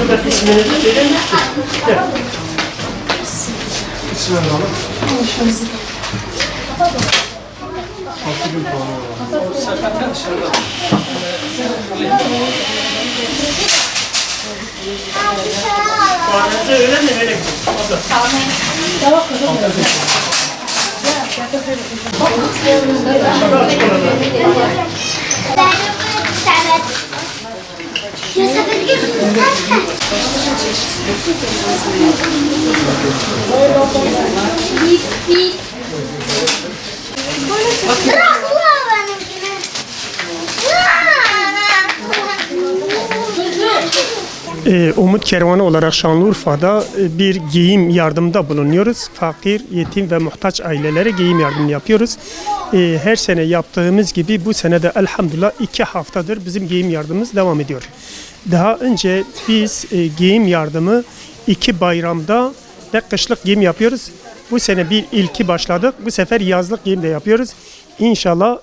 Burada isminizi verir misiniz? Evet. İsmini alalım. 6.000 puanı var. Sepetler dışarıda. Puanınızı öyle mi? Öyle mi? Tamam. Umut Kervanı olarak Şanlıurfa'da bir giyim yardımında bulunuyoruz. Fakir, yetim ve muhtaç ailelere giyim yardımı yapıyoruz. Her sene yaptığımız gibi bu sene de elhamdülillah 2 haftadır bizim giyim yardımımız devam ediyor. Daha önce biz giyim yardımı 2 bayramda ve kışlık giyim yapıyoruz. Bu sene bir ilki başladık. Bu sefer yazlık giyim de yapıyoruz. İnşallah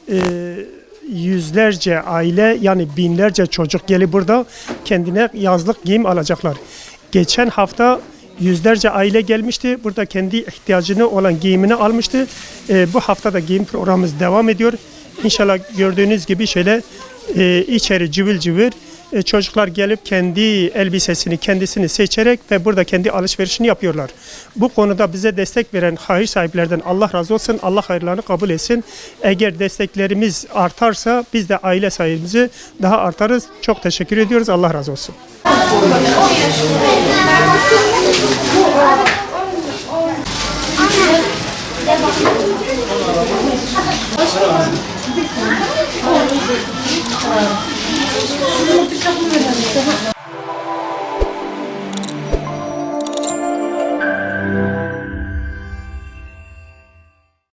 yüzlerce aile yani binlerce çocuk gelip burada kendine yazlık giyim alacaklar. Geçen hafta yüzlerce aile gelmişti. Burada kendi ihtiyacını olan giyimini almıştı. Bu hafta da giyim programımız devam ediyor. İnşallah gördüğünüz gibi şöyle içeri cıvıl cıvıl çocuklar gelip kendi elbisesini kendisini seçerek ve burada kendi alışverişini yapıyorlar. Bu konuda bize destek veren hayır sahiplerden Allah razı olsun. Allah hayırlarını kabul etsin. Eğer desteklerimiz artarsa biz de aile sayımızı daha artarız. Çok teşekkür ediyoruz. Allah razı olsun.